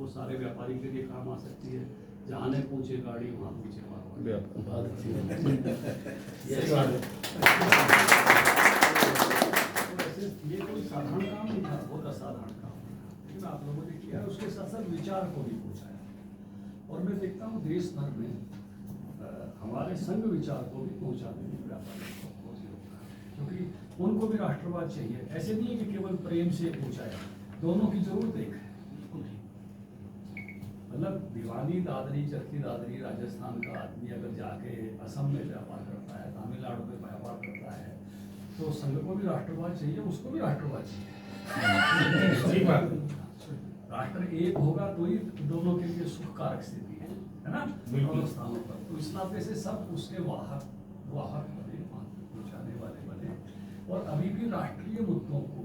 वो सारे व्यापारी के लिए काम आ सकती है। जहाँ ने पूछे गाड़ी वहाँ पूछे बहुत अच्छी बात है। ये कोई साधारण काम नहीं था, बहुत असाधारण काम था, लेकिन आप लोगों ने किया। उसके साथ साथ विचार को भी पहुँचाया। और मैं देखता हूँ देश भर में हमारे संघ विचार को भी पहुँचाने में व्यापारी को बहुत योगदान है, क्योंकि उनको भी राष्ट्रवाद चाहिए। ऐसे नहीं है कि केवल प्रेम से पहुँचाया, दोनों की जरूरत एक है। मतलब भिवानी दादरी, चरखी दादरी, राजस्थान का आदमी अगर जाके असम में व्यापार करता है, तमिलनाडु में व्यापार करता है, तो संघ को भी राष्ट्रवाद चाहिए, उसको भी राष्ट्रवाद चाहिए। राष्ट्र एक होगा तो ही दोनों के लिए सुख कारक स्थिति है ना, दोनों स्थानों पर। तो इस नाते से सब उसके वाहक बने, पहुँचाने वाले बने। और अभी भी राष्ट्रीय मुद्दों को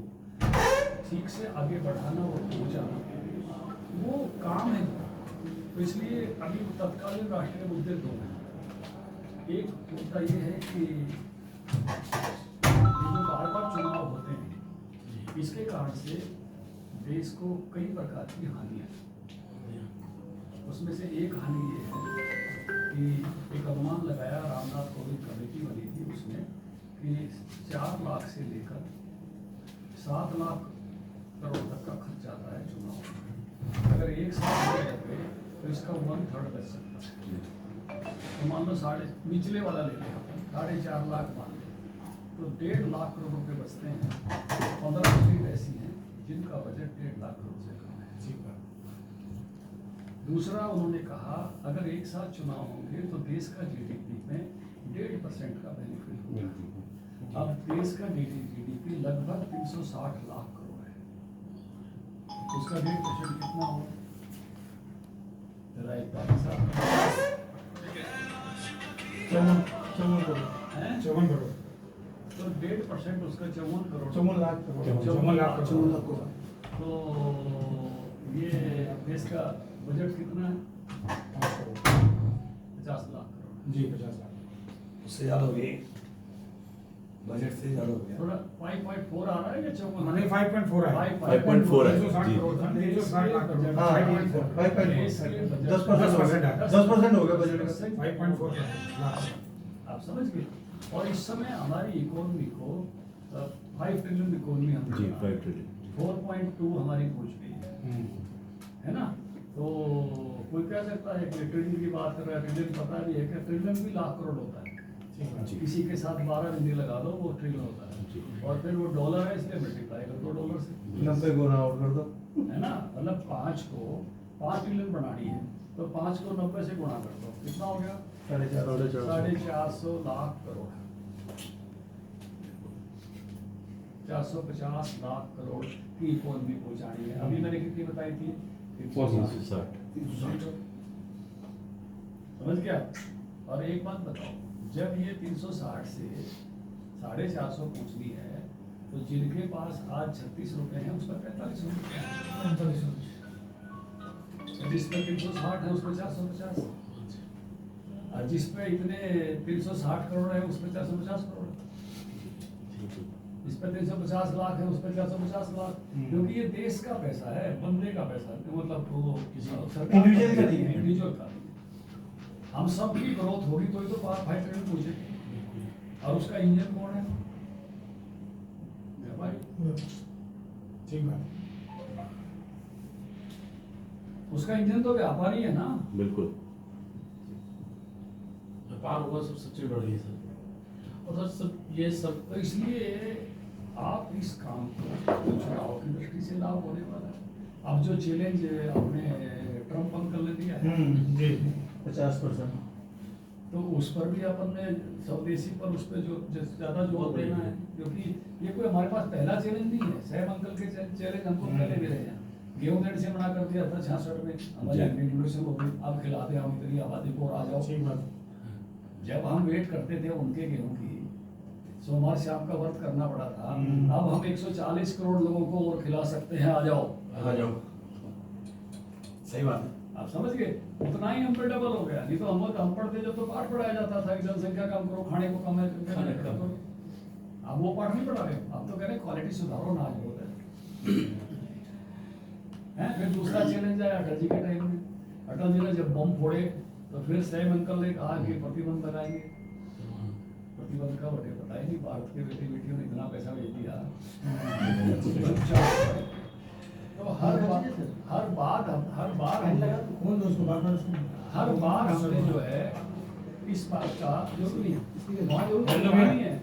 ठीक से आगे बढ़ाना और पहुँचाना वो काम है। तो इसलिए अभी तत्कालीन राष्ट्रीय मुद्दे दो हैं। एक मुद्दा ये है कि जो बार बार चुनाव होते हैं, इसके कारण से देश को कई प्रकार की हानि है। उसमें से एक हानि ये है कि एक अनुमान लगाया, रामनाथ कोविंद कमेटी बनी थी उसमें, कि 4 लाख से लेकर 7 लाख करोड़ तक का खर्च आता है चुनाव में। अगर एक साल में तो इसका 1/3 बच सकता है। तो मान लो निचले वाला लेते हैं, 4.5 लाख मान लो, तो 1.5 लाख करोड़ रुपए बचते हैं। 15 सीट ऐसी हैं जिनका बजट 1.5 लाख करोड़ से कम है। दूसरा उन्होंने कहा, अगर एक साथ चुनाव होंगे तो देश का जीडीपी में 1.5% का बेनिफिट होगा। अब देश का जीडीपी लगभग 360 लाख करोड़ है, उसका 1.5% कितना होगा? जरा एक बार चौवन करोड़, तो 1.5% उसका 54 करोड़, 54 लाख करोड़। तो ये देश का बजट कितना है? 50 लाख करोड़ जी, 50 लाख, उससे ज़्यादा हो गई, बजट से ज़्यादा हो गया। थोड़ा 5.4 आ रहा है या 54? नहीं 5.4 है, 5.4 है। 360 करोड़ था, 360 लाख करोड़, 10% हो गया बजट का। 5.4 लाख। आप समझ गए। और इस समय हमारी इकोनॉमी को 5 ट्रिलियन इकोनॉमी हम 5 ट्रिलियन 4.2 हमारी पहुंच गई है ना। तो कोई कह सकता है कि ट्रिलियन की बात कर रहा है, ट्रिलियन पता भी है कि ट्रिलियन भी लाख करोड़ होता है। किसी के साथ 12 बिंदी लगा दो वो ट्रिलियन होता है। और फिर वो डॉलर है, इसलिए मल्टीप्लाई कर दो डॉलर से, 90 गुना और कर दो, है ना। मतलब 5 को 5 ट्रिलियन बनानी है तो 5 को 90 से गुणा कर दो, कितना हो गया? 450 लाख करोड़। 450 लाख करोड़ की इकोनॉमी पहुंचानी है। अभी मैंने कितनी बताई थी? 360। समझ गया। और एक बात बताओ, जब ये 360 से 450 पहुंचनी है तो जिनके पास आज 36 रुपए हैं उस पर 45 रुपए, जिस पर 360 है उस पर 450, और जिस पे इतने 360 करोड़ है उस पर 450 करोड़, इस पर 350 लाख है उस पर 450 लाख। क्योंकि ये देश का पैसा है, बंदे का पैसा, मतलब वो किसी इंडिविजुअल का नहीं है। इंडिविजुअल का नहीं है। हम सब की ग्रोथ होगी तो ही तो 5 ट्रिलियन पूछेगी। और उसका इंजन कौन है? व्यापारी। ठीक है, उसका इंजन तो व्यापारी है ना। बिल्कुल। व्यापार होगा सब सबसे बड़ी है सर। और सर सब ये सब तो इसलिए आप इस काम को चुनाव की दृष्टि से लाभ होने वाला है। अब जो चैलेंज अपने ट्रम्प अंकल ने दिया है जी 50%, तो उस पर भी अपन ने स्वदेशी पर उस पर जो ज्यादा जोर देना है, क्योंकि ये कोई हमारे पास पहला चैलेंज नहीं है। सैम अंकल के चैलेंज हमको पहले भी रहे हैं। गेहूं देने से मना कर दिया था 66 में, हमारी इंट्रोडक्शन हो गई, अब खिलाते हम इतनी आबादी को और आ जाओ। ठीक बात। जब हम वेट करते थे उनके गेहूं की, सोमवार शाम का व्रत करना पड़ा था, अब हम 140 करोड़ लोगों को और खिला सकते हैं, आ जाओ। सही बात है। आप समझ गए। उतना ही हम पे डबल हो गया। नहीं तो हम पढ़ते जब तो पाठ पढ़ाया जाता था कि जनसंख्या कम करो, खाने को कम है, करो। अब वो पाठ नहीं पढ़ा रहे, अब तो कह रहे क्वालिटी सुधारो, नाच बहुत है। हैं? फिर दूसरा चैलेंज आया अटल जी के टाइम में। अटल जी ने जब बम फोड़े तो फिर सैम अंकल ने कहा कि प्रतिबंध लगाएंगे। प्रतिबंध का बटे पता ही नहीं, भारत के बेटी बेटियों ने इतना पैसा भेज दिया। तो हर बार कौन दोस्त को बार-बार सुन हर बार हमने जो है इस बात का जरूर नहीं है, वहाँ जरूर नहीं है,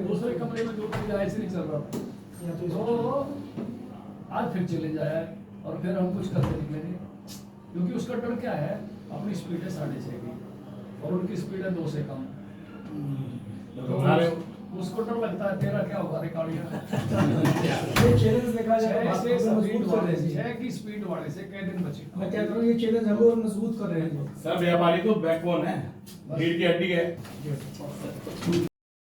दूसरे कमरे में जरूर ऐसे नहीं चल रहा था। या तो तो आज फिर चैलेंज आया है और फिर हम कुछ करके निकलेंगे, क्योंकि उसका डर क्या है, अपनी स्पीड है 6.5 की और उनकी स्पीड है 2 से कम। तो उसको डर लगता है तेरा क्या होगा रिकॉर्डिंग ये चैलेंज देखा जाए 6 की स्पीड वाले से कई दिन बचे। मैं कहता हूँ ये चैलेंज हम और मजबूत कर रहे हैं जो सर व्यापारी तो बैकबोन है, रीढ़ की हड्डी है।